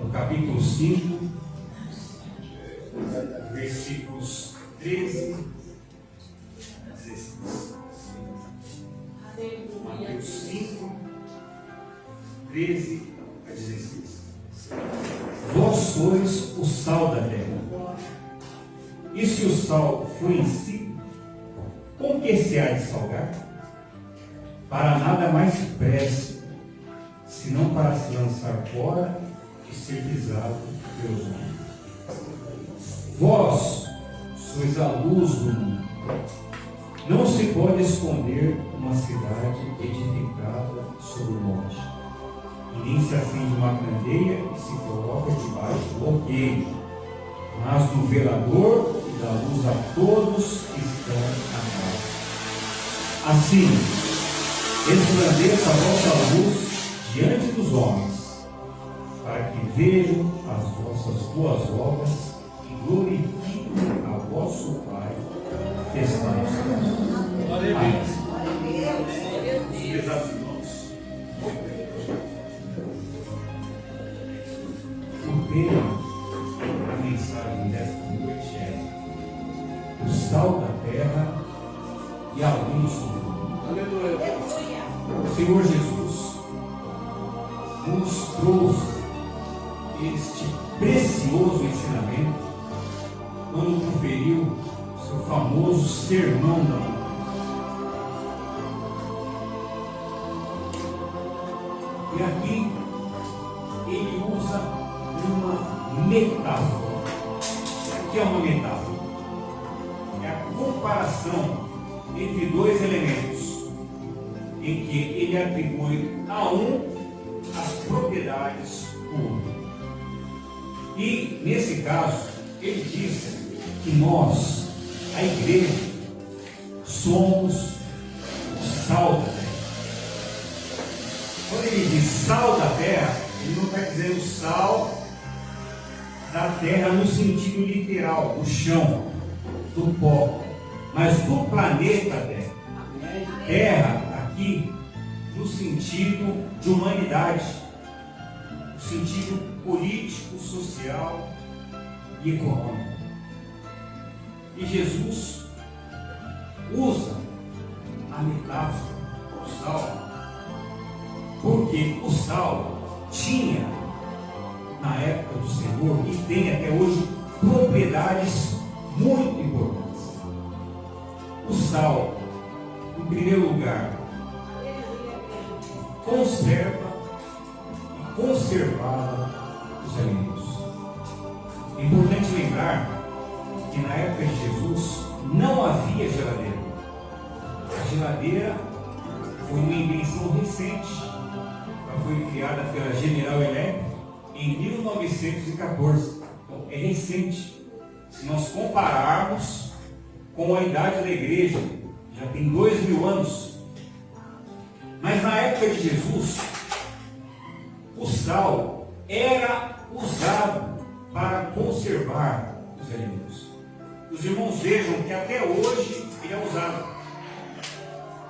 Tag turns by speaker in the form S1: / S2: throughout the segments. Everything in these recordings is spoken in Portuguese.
S1: no capítulo 5, versículos 13 a 16. Mateus 5, 13 a 16. Vós sois o sal da terra. E se o sal for insípido, com que se há de salgar? Para nada mais presta, senão para se lançar fora e ser pisado pelos homens. Vós sois a luz do mundo. Não se pode esconder uma cidade edificada sobre o monte, e nem se acende uma candeia e se coloca debaixo do alqueire, mas no velador e dá luz a todos que estão na casa. Assim, resplandeça a vossa luz diante dos homens, para que vejam as vossas boas obras e glorifiquem a vosso Pai que está no céu. Amém. Pesados irmãos, o tema da mensagem desta noite é o sal da terra e a luz do mundo. Aleluia. O Senhor Jesus nos trouxe este precioso ensinamento quando proferiu seu famoso Sermão da Montanha. E aqui ele usa uma metáfora. O que é uma metáfora? É a comparação entre dois elementos, em que ele atribui a um as propriedades do outro. E nesse caso, ele diz que nós, a igreja, somos o sal da terra. Quando ele diz sal da terra, ele não está dizendo sal da terra no sentido literal, do chão, do pó, mas do planeta Terra. Terra aqui no sentido de humanidade, no sentido político, social e econômico. E Jesus usa a metáfora do sal, porque o sal tinha, na época do Senhor, e tem até hoje, propriedades muito importantes. O sal, em primeiro lugar, conserva e conservava os alimentos. É importante lembrar que na época de Jesus não havia geladeira. A geladeira foi uma invenção recente. Ela foi criada pela General Electric em 1914. Então, é recente. Se nós compararmos com a idade da igreja, já tem 2000 anos. Mas na época de Jesus, o sal era usado para conservar os alimentos. Os irmãos vejam que até hoje ele é usado.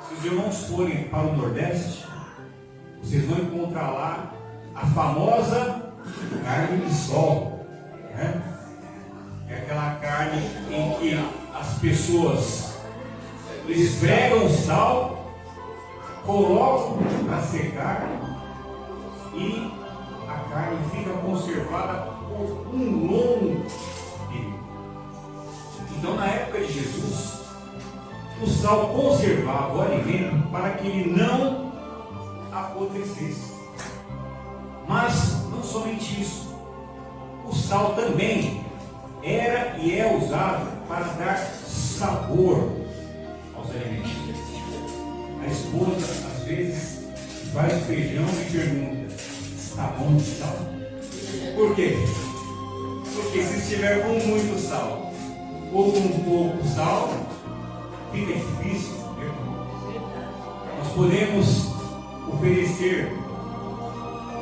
S1: Se os irmãos forem para o Nordeste, vocês vão encontrar lá a famosa carne de sol, né? É aquela carne em que as pessoas esfregam sal, colocam para secar e a carne fica conservada por um longo período. Então, na época de Jesus, o sal conservava o alimento para que ele não apodrecesse. Mas não somente isso, o sal também era e é usado para dar sabor aos alimentos. A esposa às vezes faz feijão e pergunta: está bom de sal? Por quê? Porque se estiver com muito sal ou com pouco sal, fica difícil comer. Nós podemos oferecer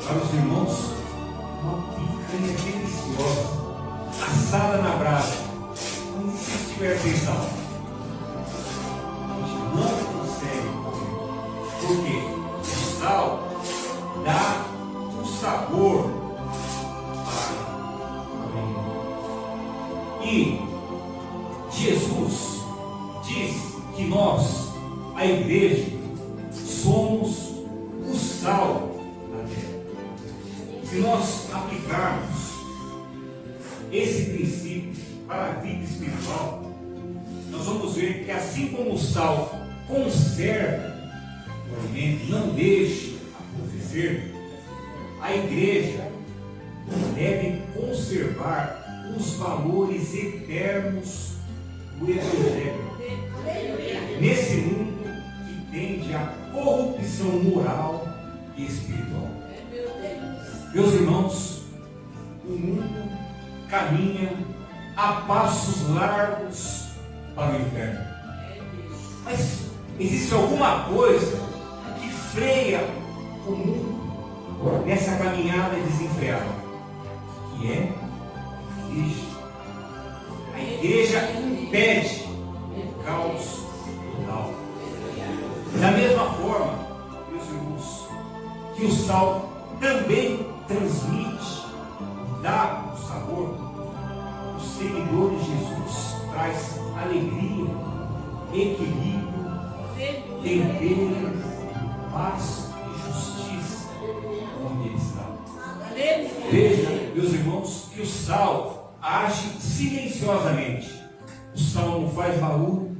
S1: para os irmãos uma picanha deliciosa, assada na brasa, mas se estiver sem sal, a gente não consegue comer. Por quê? O sal dá um sabor que Jesus diz que nós, a igreja, somos o sal da terra. Se nós aplicarmos esse princípio para a vida espiritual, nós vamos ver que assim como o sal conserva o alimento, não deixa apodrecer, a igreja deve conservar os valores eternos do Evangelho nesse mundo que tende à corrupção moral e espiritual. Meus irmãos, o mundo caminha a passos largos para o inferno. Mas existe alguma coisa que freia o mundo nessa caminhada desenfreada, que é a igreja. A igreja impede o caos total. Da mesma forma, meus irmãos, que o sal também transmite, dá o sabor, os seguidores de Jesus traz alegria, equilíbrio, tempero, paz e justiça onde ele está. Veja, meus irmãos, que o sal age silenciosamente. O sal não faz barulho,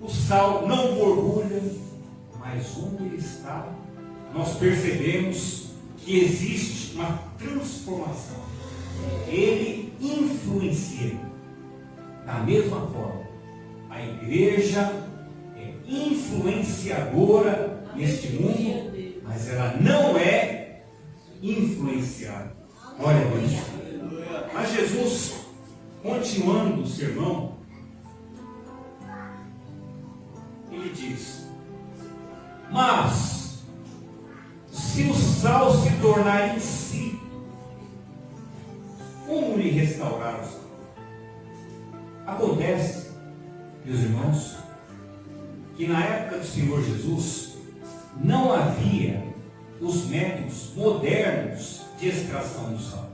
S1: o sal não borbulha, mas onde ele está, nós percebemos que existe uma transformação. Ele influencia. Da mesma forma, a igreja é influenciadora neste mundo, mas ela não é influenciada. Glória a Deus. Mas Jesus, continuando o sermão, ele diz: mas se o sal se tornar insípido, como lhe restaurar o sal? Acontece, meus irmãos, que na época do Senhor Jesus não havia os métodos modernos de extração do sal.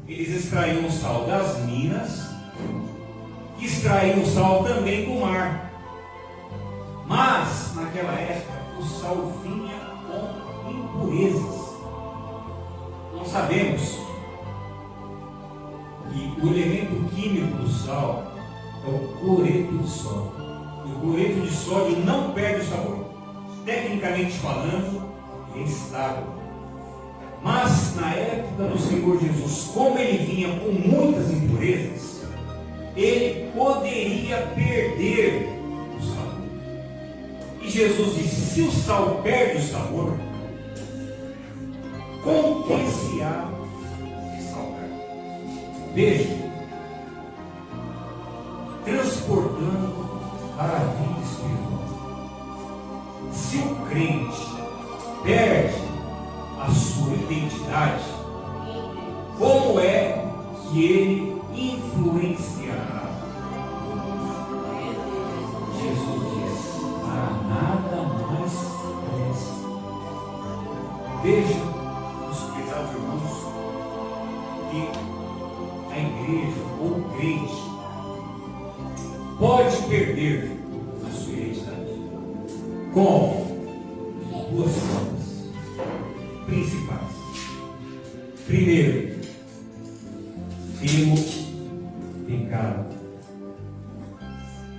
S1: Eles extraíam o sal das minas, extraíam o sal também do mar. Mas, naquela época, o sal vinha com impurezas. Nós sabemos que o elemento químico do sal é o cloreto de sódio. E o cloreto de sódio não perde o sabor. Tecnicamente falando, é estável. Mas na época do Senhor Jesus, como ele vinha com muitas impurezas, ele poderia perder o sabor. E Jesus disse: se o sal perde o sabor, com que se há de salgar? Veja, transportando para a vida espiritual. Se o crente perde a sua identidade, como é que ele influenciará? Jesus diz: para nada mais presta. Veja, meus pesados irmãos, que a igreja ou o crente pode perder a sua identidade com duas formas principais. Primeiro, pelo pecado.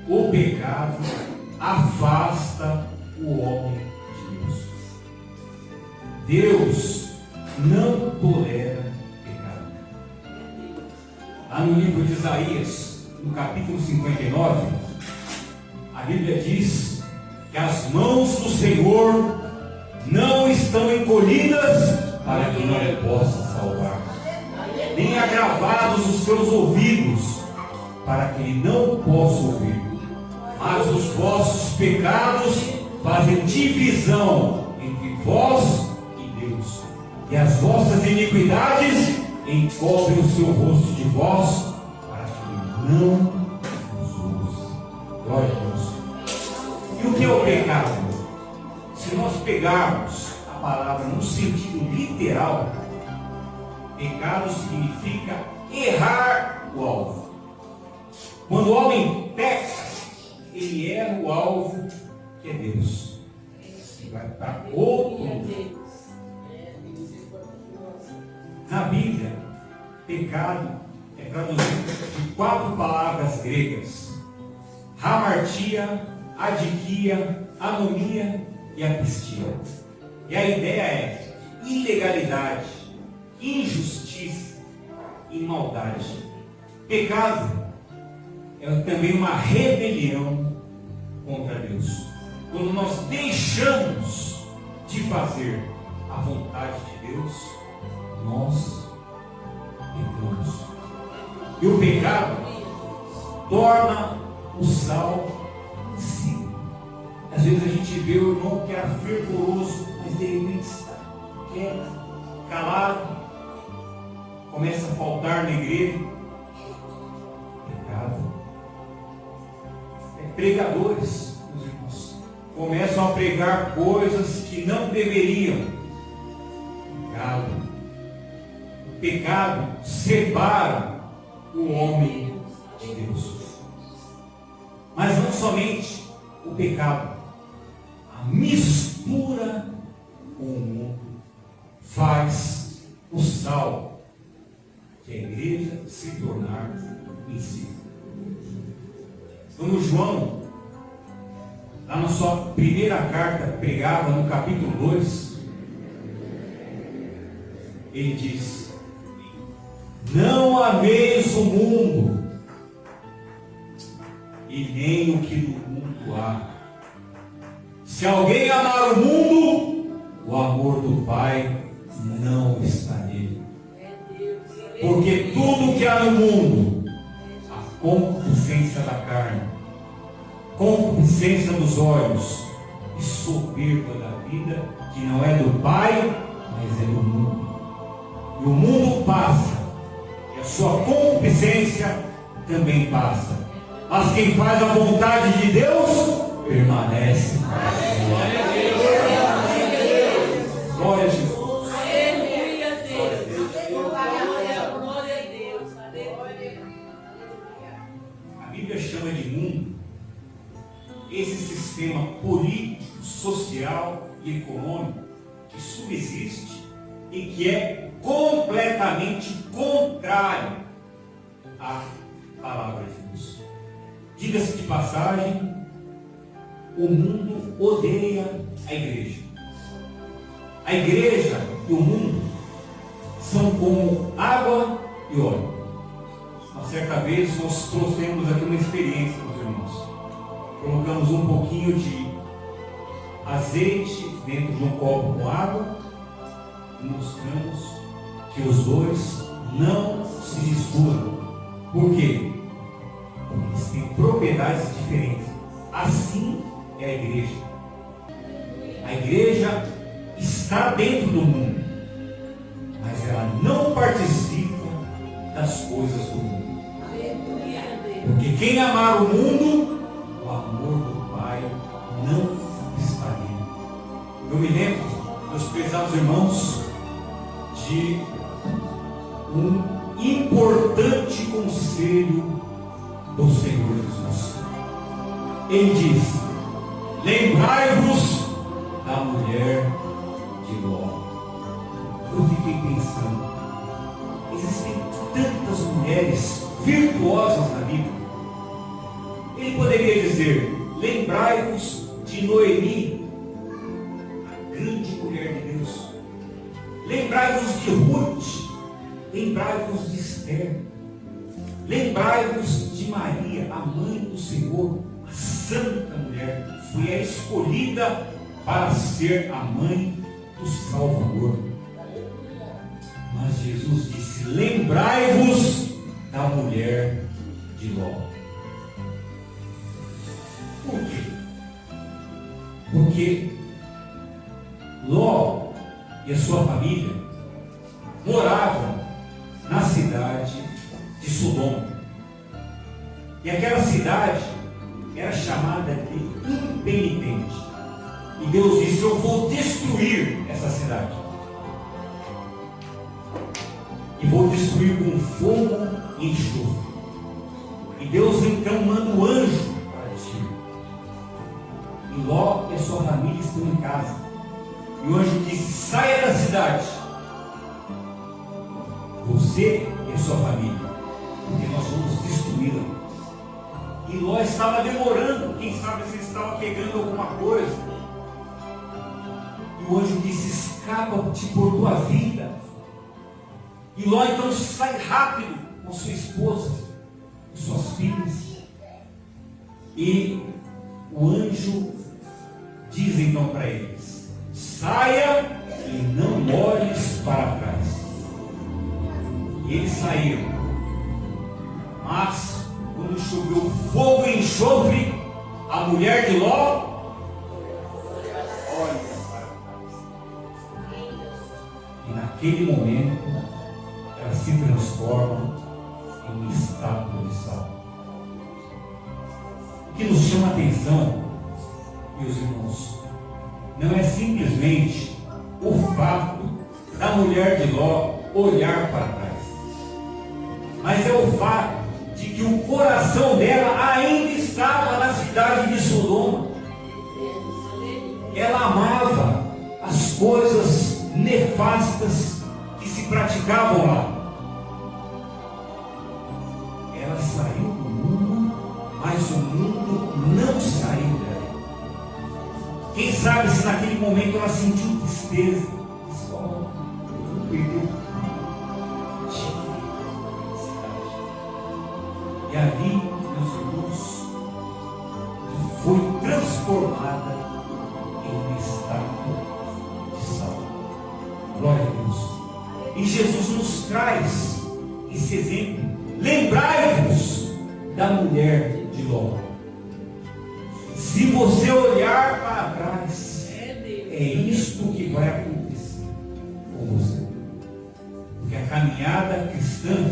S1: O pecado afasta o homem de Deus. Deus não tolera pecado. Lá no livro de Isaías, no capítulo 59, a Bíblia diz que as mãos do Senhor não estão encolhidas para que não possa salvar, nem agravados os seus ouvidos para que ele não possa ouvir. Mas os vossos pecados fazem divisão entre vós e Deus, e as vossas iniquidades encobrem o seu rosto de vós para que ele não nos use. Glória a Deus. E o que é o pecado? Se nós pegarmos a palavra no sentido literal, pecado significa errar o alvo. Quando o homem peca, ele erra o alvo, que é Deus. Ele vai para outro lugar. Na Bíblia, pecado é traduzido de 4 palavras gregas: hamartia, adiquia, anomia e apistia. E a ideia é ilegalidade, injustiça e maldade. Pecado é também uma rebelião contra Deus. Quando nós deixamos de fazer a vontade de Deus, nós pecamos. E o pecado torna o sal insípido. Às vezes a gente vê o irmão que era fervoroso, mas de repente está quieto, calado, começa a faltar na igreja. Pecado. Pregadores, meus irmãos, começam a pregar coisas que não deveriam. Pecado. O pecado separa o homem de Deus. Mas não somente o pecado, a mistura com o mundo faz o sal que a igreja se tornar insípido. Quando João, lá na sua primeira carta pregada no capítulo 2, ele diz: não ameis o mundo, e nem o que no mundo há. Se alguém amar o mundo, o amor do Pai não está nele. Porque tudo que há no mundo, a concupiscência da carne, concupiscência dos olhos e soberba da vida, que não é do Pai, mas é do mundo. E o mundo passa, e a sua concupiscência também passa. Mas quem faz a vontade de Deus permanece. Glória a Deus. Glória a Jesus. A Bíblia chama de mundo esse sistema político, social e econômico que subsiste e que é completamente contrário à palavra de Deus. Diga-se de passagem, o mundo odeia a igreja. A igreja e o mundo são como água e óleo. Uma certa vez nós trouxemos aqui uma experiência, meus irmãos. Colocamos um pouquinho de azeite dentro de um copo com água e mostramos que os dois não se misturam. Por quê? Porque eles têm propriedades diferentes. Assim é a igreja. A igreja está dentro do mundo, mas ela não participa das coisas do mundo. Porque quem amar o mundo, o amor do Pai não está nele. Eu me lembro, meus prezados irmãos, de um importante conselho do Senhor Jesus. Ele diz: lembrai-vos da mulher de Ló. Eu fiquei pensando, existem tantas mulheres virtuosas na Bíblia. Ele poderia dizer: lembrai-vos de Noemi, a grande mulher de Deus. Lembrai-vos de Ruth. Lembrai-vos de Esther. Lembrai-vos de Maria, a mãe do Senhor, a santa mulher. Foi a escolhida para ser a mãe do Salvador. Mas Jesus disse: lembrai-vos da mulher de Ló. Por quê? Porque Ló e a sua família moravam na cidade de Sodoma. E aquela cidade era chamada de impenitente. E Deus disse: eu vou destruir essa cidade. E vou destruir com fogo e enxofre. E Deus então manda o anjo para ti. E Ló e a sua família estão em casa. E o anjo disse: saia da cidade, você e a sua família, porque nós vamos destruí-la. E Ló estava demorando, quem sabe se estava pegando alguma coisa. E o anjo disse: escapa-te por tua vida. E Ló então sai rápido com sua esposa e suas filhas. E o anjo diz então para eles: saia e não olhes para trás. E eles saíram. Mas quando choveu fogo e enxofre, a mulher de Ló olha para trás. E naquele momento ela se transforma em uma estátua de sal. O que nos chama a atenção, meus irmãos, não é simplesmente o fato da mulher de Ló olhar para trás, mas é o fato de que o coração dela ainda estava na cidade de Sodoma. Ela amava as coisas nefastas que se praticavam lá. Ela saiu do mundo, mas o mundo não saiu dela. Quem sabe se naquele momento ela sentiu tristeza. E ali, meus irmãos, foi transformada em uma estátua de sal. Glória a Deus. E Jesus nos traz esse exemplo. Lembrai-vos da mulher de Ló. Se você olhar para trás, é isto que vai acontecer com você. Porque a caminhada cristã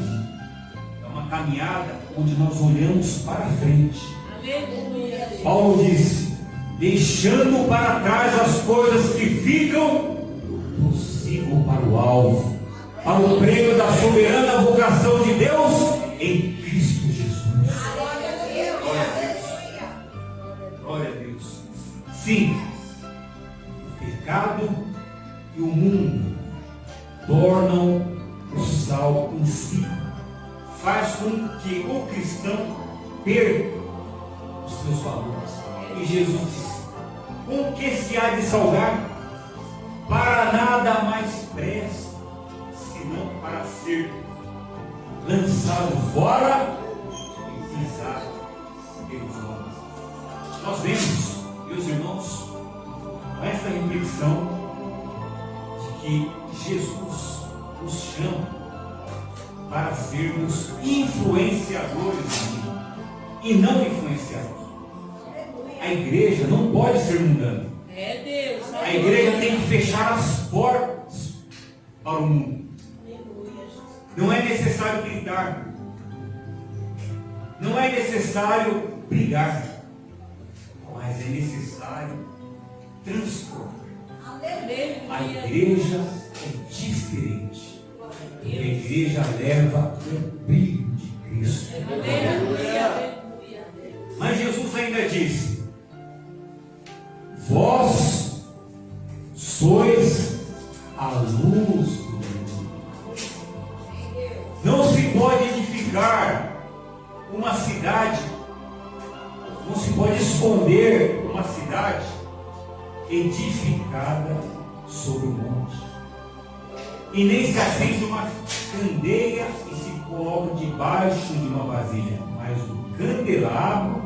S1: é uma caminhada onde nós olhamos para frente. Aleluia. Paulo disse: deixando para trás as coisas que ficam, prossigo para o alvo, para o prêmio da soberana vocação de Deus em Cristo Jesus. Glória a Deus. Glória a Deus. Sim, o pecado e o mundo tornam o sal insípido, faz com que o cristão perca os seus valores. E Jesus disse: com que se há de salgar? Para nada mais presta, senão para ser lançado fora e pisado pelos homens. Nós vemos, meus irmãos, com essa reflexão de que Jesus nos chama para sermos influenciadores e não influenciadores. A igreja não pode ser mundana. A igreja tem que fechar as portas para o mundo. Não é necessário gritar. Não é necessário brigar. Mas é necessário transformar. A igreja é diferente. A igreja leva o brilho de Cristo. Mas Jesus ainda disse: vós sois a luz do mundo. Não se pode edificar uma cidade, não se pode esconder uma cidade edificada sobre o monte. E nem se acende uma candeia e se coloca debaixo de uma vasilha, mas o candelabro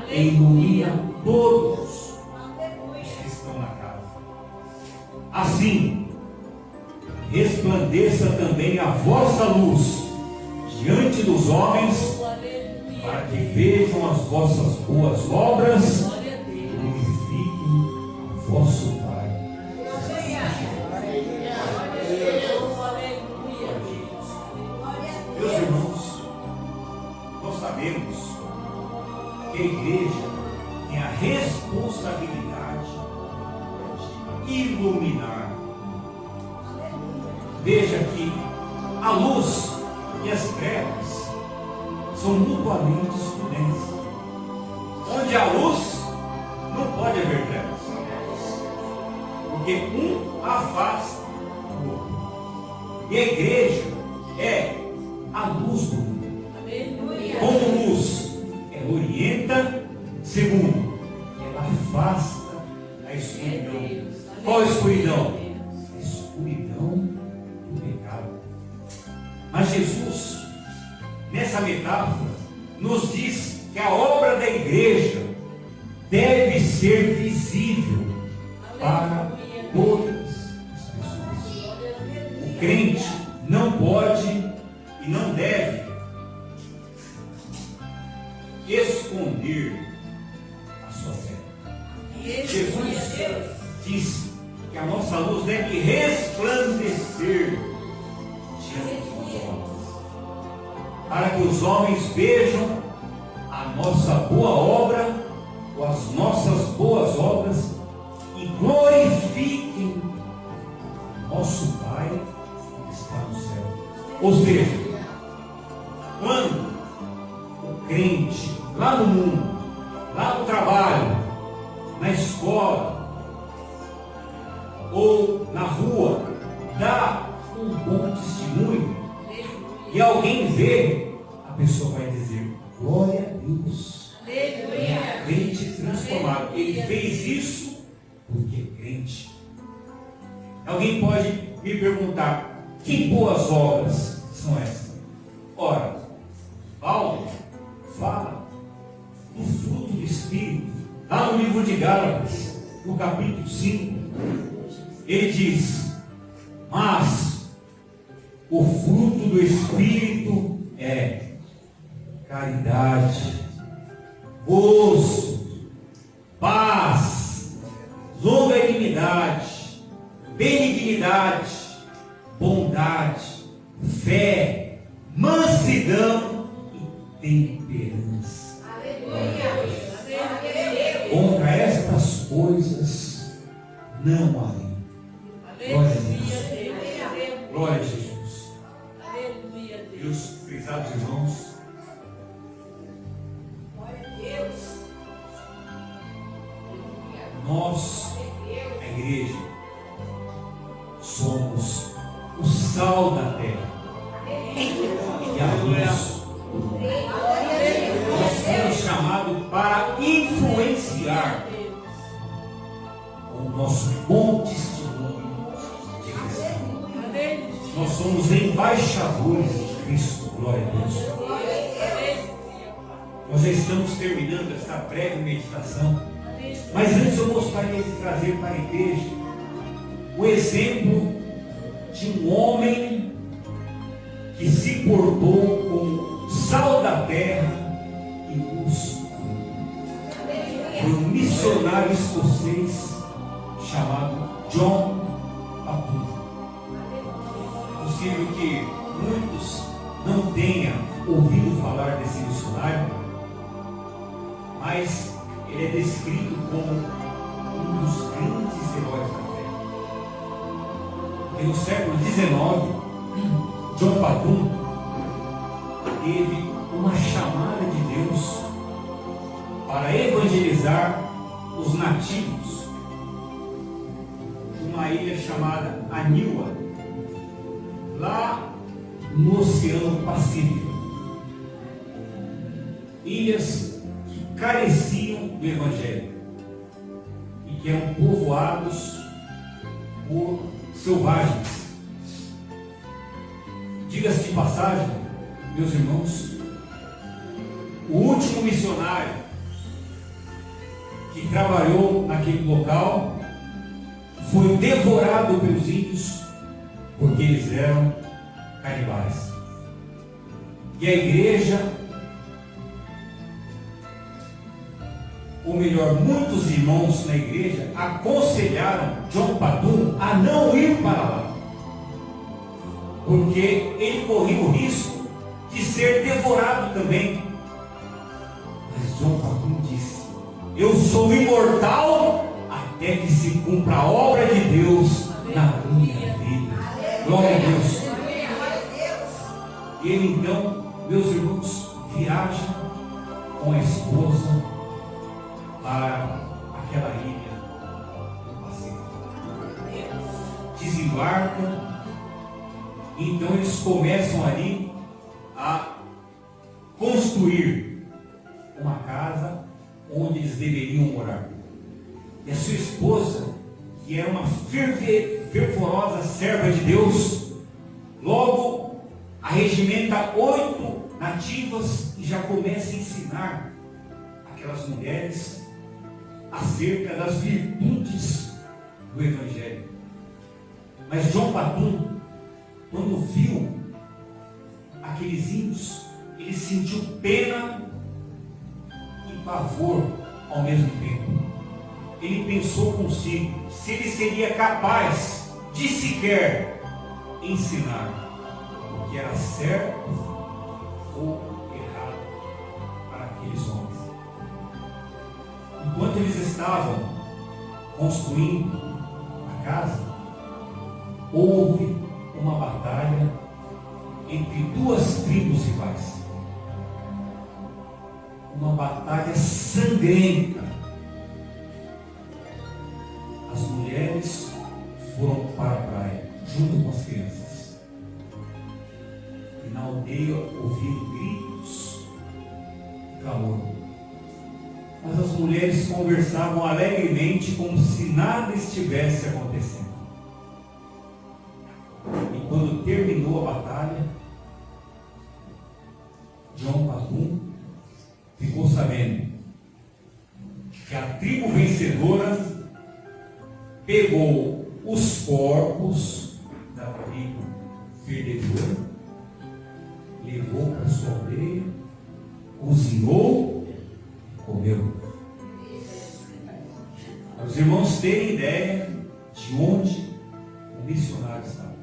S1: ilumina todos os que estão na casa. Assim, resplandeça também a vossa luz diante dos homens, para que vejam as vossas boas obras e glorifiquem a vosso Pai. Meus irmãos, nós sabemos que a igreja tem a responsabilidade de iluminar. Veja que a luz e as trevas são mutuamente excludentes. Onde há luz, não pode haver trevas. Porque um afasta o outro. E a igreja é a luz do mundo. Como luz, ela orienta. Segundo, ela afasta a escuridão. Qual a escuridão? A escuridão do pecado. Mas Jesus, nessa metáfora, nos diz que a obra da igreja deve ser visível para todas as pessoas. O crente não pode e não deve esconder a sua fé. Jesus diz que a nossa luz deve resplandecer diante dos homens, para que os homens vejam a nossa boa obra, ou as nossas boas obras, e glorifiquem nosso Pai que está no céu. Ou seja, quando o crente, lá no mundo, lá no trabalho, na escola, ou na rua, dá um bom testemunho, e alguém vê, a pessoa vai dizer: glória a Deus. Aleluia. Crente transformado. Ele fez isso porque é crente. Alguém pode me perguntar: que boas obras são essas? Ora, Paulo fala do fruto do Espírito, lá no livro de Gálatas, no capítulo 5, ele diz: mas o fruto do Espírito é caridade, gozo, paz, longanimidade, benignidade, bondade, fé, mansidão e temperança. Aleluia. Contra estas coisas não há lei. Glória a Deus. Glória a Jesus. E os prezados irmãos, nós, a igreja, somos o sal da terra e a luz. Nós somos chamados para influenciar o nosso bom testemunho de Cristo. Nós somos embaixadores de Cristo. Glória a Deus. Nós já estamos terminando esta breve meditação, mas antes eu gostaria de trazer para a igreja o exemplo de um homem que se portou como sal da terra e luz. Foi um missionário escocês chamado John Paton. É possível que muitos não tenham ouvido falar desse missionário, mas ele é descrito como um dos grandes heróis da fé. E no século XIX, John Paton teve uma chamada de Deus para evangelizar os nativos de uma ilha chamada Aniwa, lá no Oceano Pacífico. Ilhas que careciam do Evangelho e que eram povoados por selvagens. Diga-se de passagem, meus irmãos, o último missionário que trabalhou naquele local foi devorado pelos índios, porque eles eram canibais. E a igreja, ou melhor, muitos irmãos na igreja aconselharam John Paton a não ir para lá, porque ele corria o risco de ser devorado também. Mas John Paton disse: eu sou imortal até que se cumpra a obra de Deus na minha vida. Glória a Deus. Ele então, meus irmãos, viaja com a esposa para aquela ilha do Pacífico. Desembarca. Então eles começam ali a construir uma casa onde eles deveriam morar. E a sua esposa, que era uma fervorosa serva de Deus, logo arregimenta 8 nativas e já começa a ensinar aquelas mulheres acerca das virtudes do Evangelho. Mas João Patum, quando viu aqueles índios, ele sentiu pena e pavor ao mesmo tempo. Ele pensou consigo se ele seria capaz de sequer ensinar o que era certo ou errado para aqueles homens. Enquanto eles estavam construindo a casa, houve uma batalha entre 2 tribos rivais. Uma batalha sangrenta. As mulheres foram para a praia, junto com as crianças. E na aldeia ouviram gritos de calor. Mas as mulheres conversavam alegremente como se nada estivesse acontecendo. E quando terminou a batalha, João Patum ficou sabendo que a tribo vencedora pegou os corpos da tribo perdedora, levou para sua aldeia, cozinhou e comeu. Para os irmãos terem ideia de onde o missionário estava.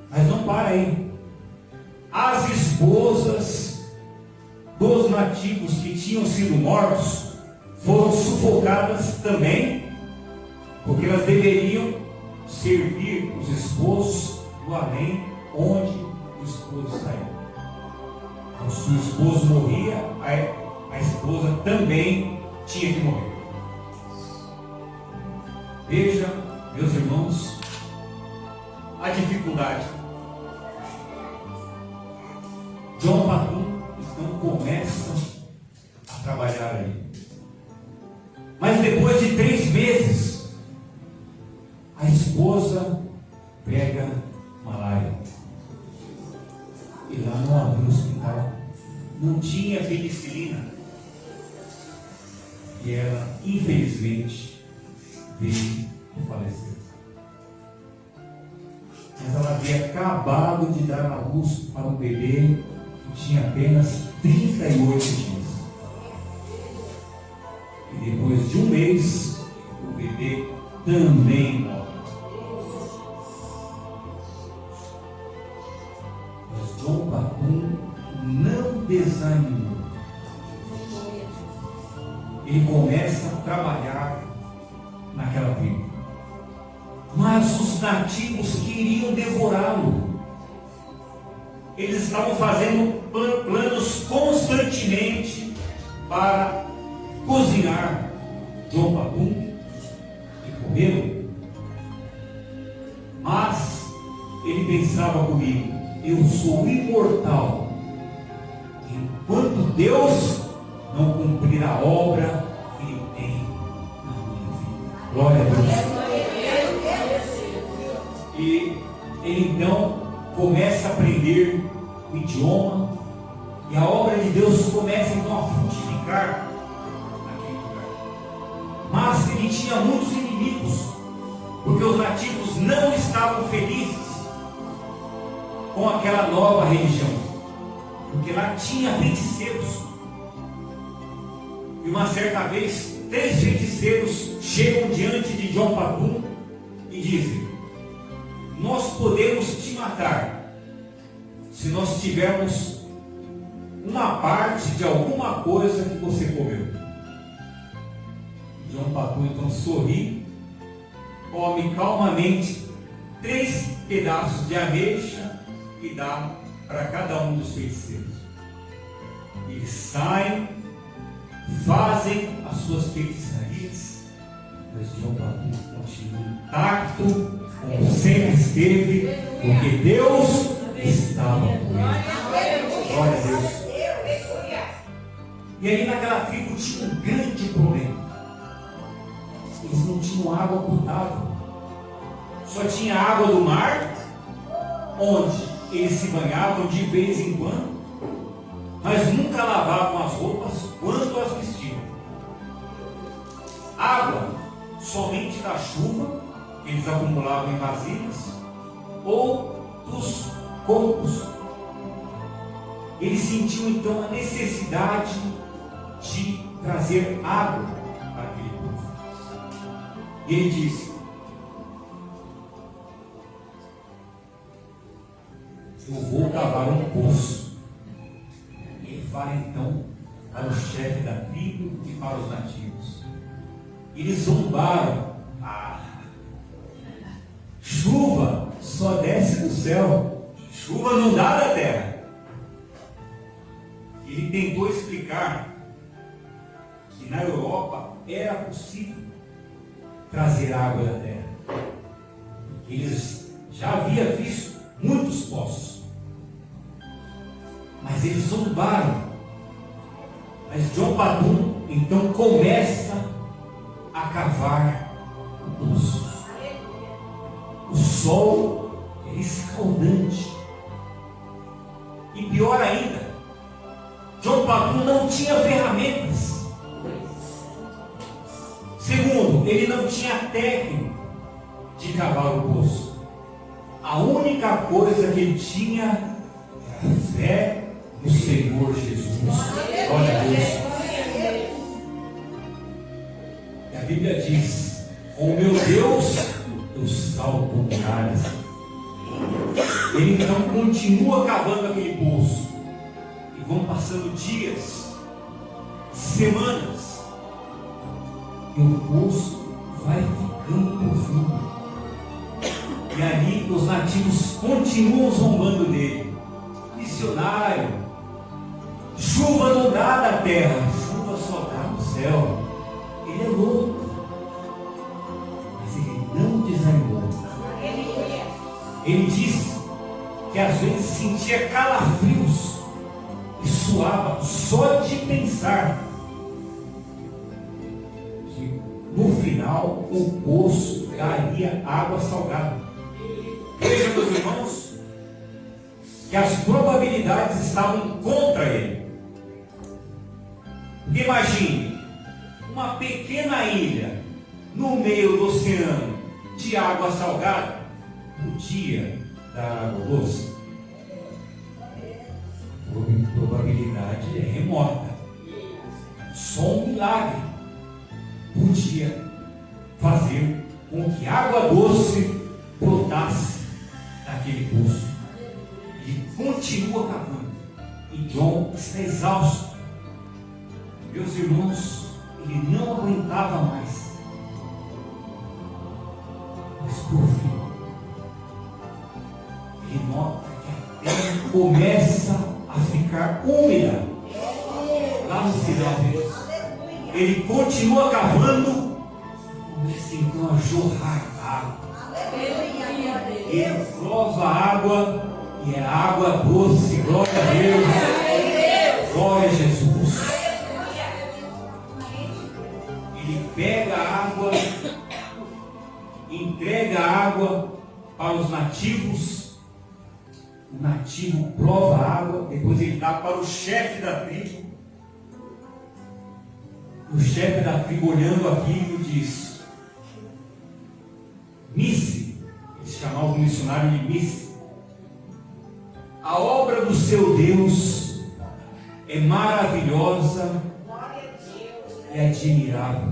S1: Mas não para aí. As esposas dos nativos que tinham sido mortos foram sufocadas também, porque elas deveriam servir os esposos do além, onde o esposo saiu. Então, se o esposo morria, a esposa também tinha que morrer. Veja, meus irmãos, a dificuldade. João Patum então começa a trabalhar ali. Mas depois de 3 meses, a esposa pega malária. E lá não havia hospital, não tinha penicilina. E ela, infelizmente, veio a falecer. Mas ela havia acabado de dar a luz para um bebê que tinha apenas 38 dias. E depois de 1 mês, o bebê também morre. Mas João Patum não desanimou. Ele começa a trabalhar naquela tribo. Mas os nativos queriam devorá-lo. Eles estavam fazendo planos constantemente para cozinhar João Patum e comê-lo. Mas ele pensava comigo: eu sou imortal enquanto Deus não cumprir a obra que Ele tem na minha vida. Glória a Deus. E ele então começa a aprender o idioma, e a obra de Deus começa então a frutificar naquele lugar. Mas ele tinha muitos inimigos, porque os nativos não estavam felizes com aquela nova religião, porque lá tinha feiticeiros. E uma certa vez, 3 feiticeiros chegam diante de João Patum e dizem: nós podemos te matar se nós tivermos uma parte de alguma coisa que você comeu. João Patum então sorri, come calmamente 3 pedaços de ameixa e dá para cada um dos feiticeiros. Eles saem, fazem as suas feitiçarias, mas João Batista continua intacto, como sempre esteve, porque Deus estava com ele. Glória a Deus. E aí naquela tribo tinha um grande problema. Eles não tinham água potável. Só tinha água do mar, onde eles se banhavam de vez em quando, mas nunca lavavam as roupas quando as vestiam. Água somente da chuva, que eles acumulavam em vasilhas, ou dos copos. Eles sentiam então a necessidade de trazer água para aquele povo. E ele disse: eu vou cavar um poço. Ele fala então para o chefe da tribo e para os nativos. Eles zombaram. Chuva só desce do céu, chuva não dá da terra. Ele tentou explicar que na Europa era possível trazer água da terra. Eles já haviam visto muitos poços, mas eles zombaram. Mas João Badum então começa a cavar o poço. O sol é escaldante. E pior ainda, João Badum não tinha ferramentas. Segundo, ele não tinha técnica de cavar o poço. A única coisa que ele tinha era a fé no Senhor Jesus. Glória a Deus. E a Bíblia diz: com o meu Deus eu salto muralhas. Ele então continua cavando aquele poço. E vão passando dias, semanas, e o poço vai ficando profundo. E ali os nativos continuam zombando dele. Missionário, chuva não dá da terra, chuva só dá do céu. Ele é louco, mas ele não desanimou. Ele disse que às vezes sentia calafrios e suava só de pensar que no final o poço daria água salgada. Veja, meus irmãos, que as probabilidades estavam contra ele. Imagine uma pequena ilha no meio do oceano de água salgada no dia da água doce. A probabilidade é remota. Só um milagre podia fazer com que água doce brotasse naquele poço. Ele continua cavando. E John está exausto. Meus irmãos, ele não aguentava mais. Mas por fim, ele nota que a terra começa a ficar úmida. Lá no final dele. Ele continua cavando, começa então a jorrar água. Ele prova a água e é água doce. Glória a Deus. Glória a Jesus. Ele pega a água, entrega a água para os nativos. O nativo prova a água, depois ele dá para o chefe da tribo. O chefe da tribo, olhando aquilo, diz: Misse, eles chamavam o missionário de Misse, a obra do seu Deus é maravilhosa e admirável.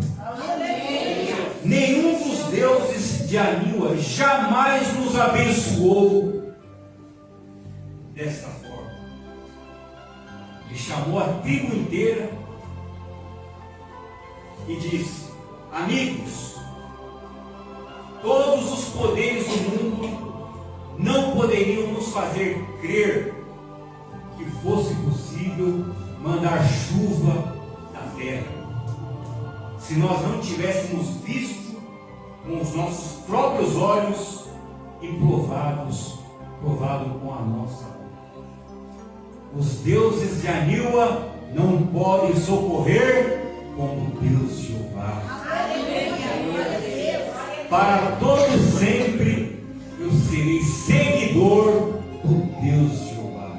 S1: Nenhum dos deuses de Aniua jamais nos abençoou desta forma. Ele chamou a tribo inteira e disse: amigos, todos os poderes do mundo não poderiam nos fazer crer que fosse possível mandar chuva da terra. Se nós não tivéssemos visto com os nossos próprios olhos e provado com a nossa boca. Os deuses de Aniua não podem socorrer como Deus Jeová. Para todo sempre eu serei seguidor do Deus Jeová.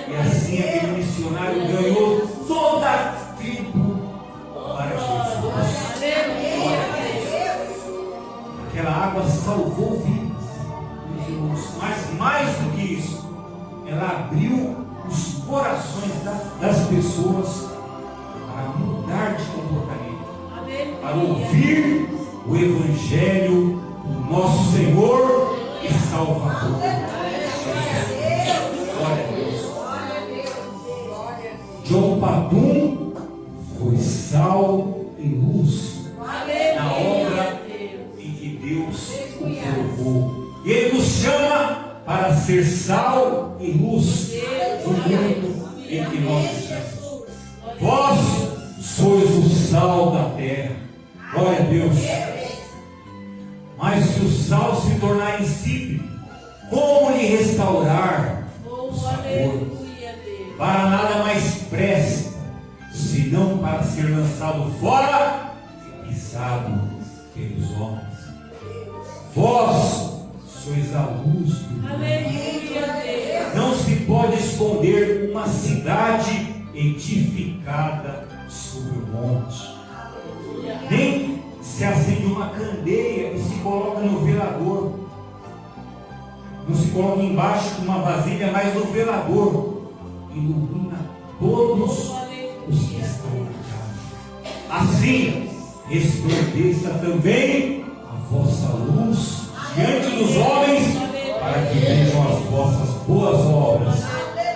S1: E assim aquele missionário ganhou toda a tribo para Jesus. Aquela água salvou vidas, meus irmãos. Mas mais do que isso, ela abriu os corações das pessoas para mudar de comportamento, para ouvir o Evangelho do nosso Senhor e Salvador. Glória a Deus. John Patum foi sal e luz na obra em que Deus o colocou. E Ele nos chama para ser sal e luz no mundo em que nós estamos. Vós sois o sal da terra. Glória a Deus. Mas se o sal se tornar insípido, como lhe restaurar o sabor? Para nada mais presta, senão para ser lançado fora e pisado pelos homens. Vós sois a luz do mundo. Não se pode esconder uma cidade edificada sobre o monte. Nem se acende uma candeia e se coloca no velador. Não se coloca embaixo de uma vasilha, mas no velador. Ilumina todos os que estão na casa. Assim, resplandeça também a vossa luz diante dos homens, para que vejam as vossas boas obras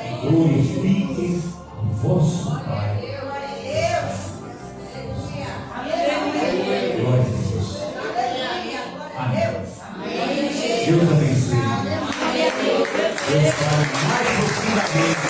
S1: e glorifiquem o vosso Pai. Glória a Deus. Amém. Deus abençoe. Deus fale mais profundamente.